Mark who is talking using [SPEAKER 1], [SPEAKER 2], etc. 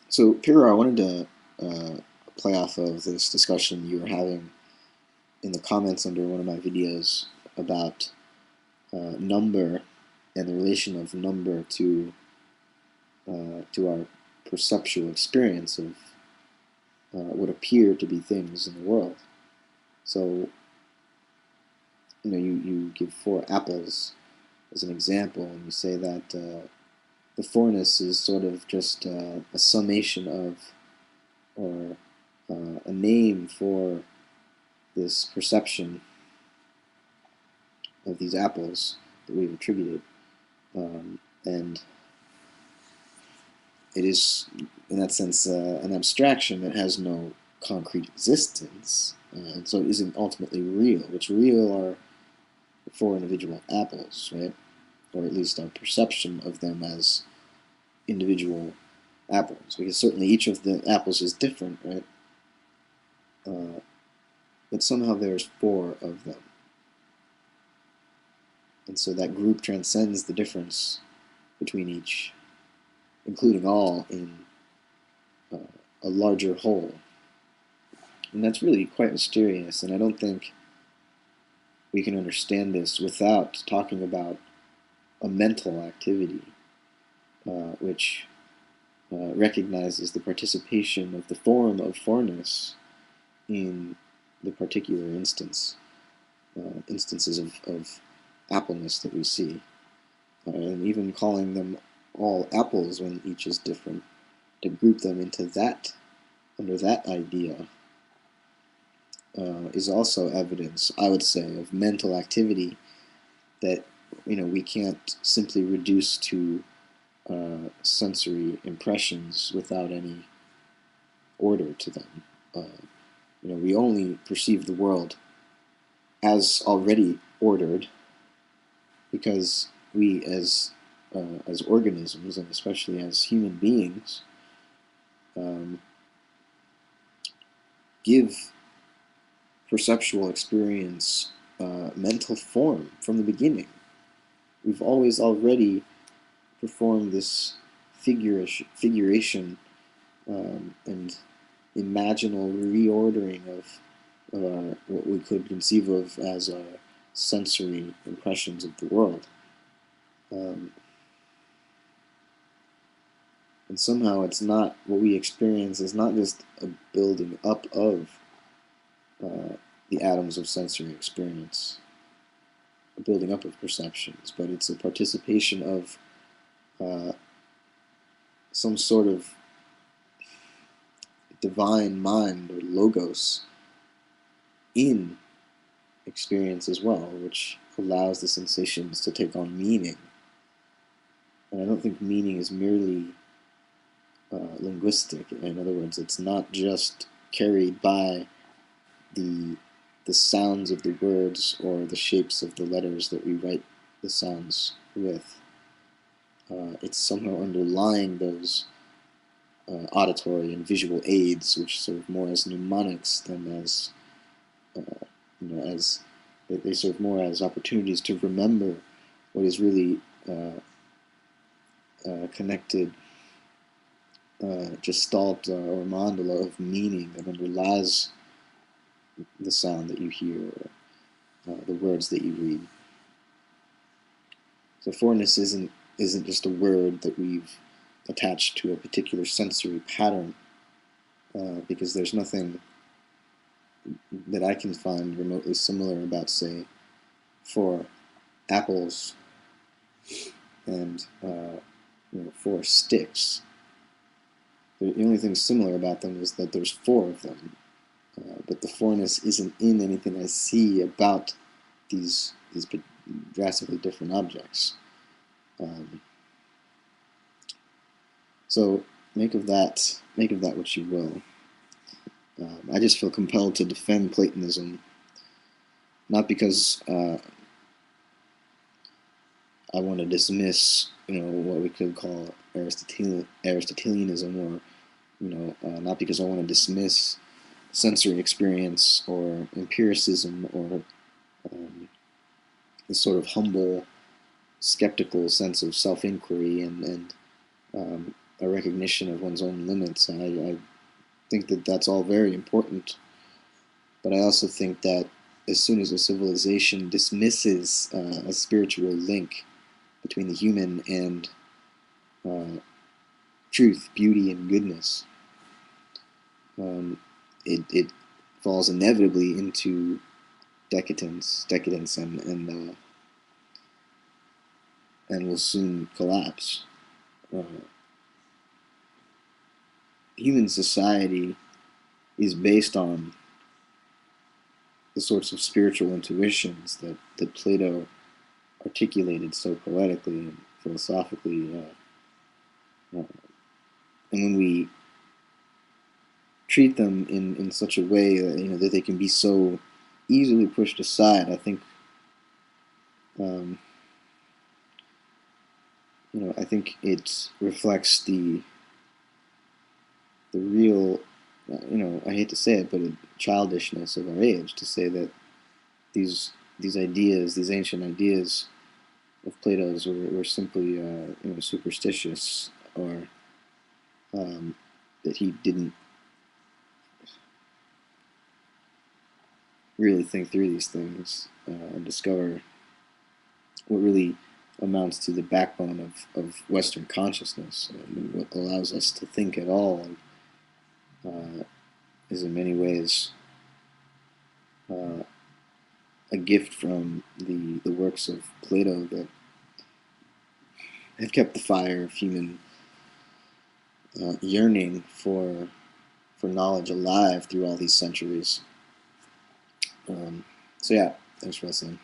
[SPEAKER 1] So, Pira, I wanted to play off of this discussion you were having in the comments under one of my videos about number and the relation of number to our perceptual experience of what appear to be things in the world. So, you give four apples as an example, and you say that the fourness is sort of just a summation of, or a name for this perception of these apples that we've attributed. And it is, in that sense, an abstraction that has no concrete existence, and so it isn't ultimately real. What's real are the four individual apples, right? Or at least our perception of them as individual apples, because certainly each of the apples is different, right? But somehow there's four of them. And so that group transcends the difference between each, including all in a larger whole. And that's really quite mysterious, and I don't think we can understand this without talking about a mental activity, which recognizes the participation of the form of fourness in the particular instances of appleness that we see. And even calling them all apples when each is different, to group them into that, under that idea, is also evidence, I would say, of mental activity that we can't simply reduce to sensory impressions without any order to them. We only perceive the world as already ordered because we, as organisms, and especially as human beings, give perceptual experience mental form from the beginning. We've always already performed this figuration and imaginal reordering of what we could conceive of as our sensory impressions of the world. And somehow it's not, what we experience is not just a building up of the atoms of sensory experience, a building up of perceptions, but it's a participation of some sort of divine mind or logos in experience as well, which allows the sensations to take on meaning. And I don't think meaning is merely linguistic. In other words, it's not just carried by the sounds of the words or the shapes of the letters that we write the sounds with. It's somehow underlying those auditory and visual aids, which serve more as mnemonics than as as they serve more as opportunities to remember what is really connected gestalt or mandala of meaning that underlies the sound that you hear, or the words that you read. So fourness isn't just a word that we've attached to a particular sensory pattern, because there's nothing that I can find remotely similar about, say, four apples and four sticks. The only thing similar about them is that there's four of them, but the fourness isn't in anything I see about these drastically different objects. So make of that what you will. I just feel compelled to defend Platonism, not because I want to dismiss, what we could call Aristotelianism, or not because I want to dismiss sensory experience or empiricism, or this sort of humble, skeptical sense of self-inquiry and a recognition of one's own limits. And I think that that's all very important. But I also think that as soon as a civilization dismisses a spiritual link between the human and uh, truth, beauty, and goodness, um, it falls inevitably into decadence, and will soon collapse. Uh, Human society is based on the sorts of spiritual intuitions that Plato articulated so poetically and philosophically. And when we treat them in such a way that that they can be so easily pushed aside, I think um, I think it reflects the real I hate to say it, but a childishness of our age to say that these ideas, these ancient ideas of Plato's were simply superstitious, or that he didn't really think through these things and discover what really amounts to the backbone of Western consciousness, and what allows us to think at all uh, is in many ways uh, a gift from the works of Plato that have kept the fire of human yearning for knowledge alive through all these centuries. So yeah, thanks for listening.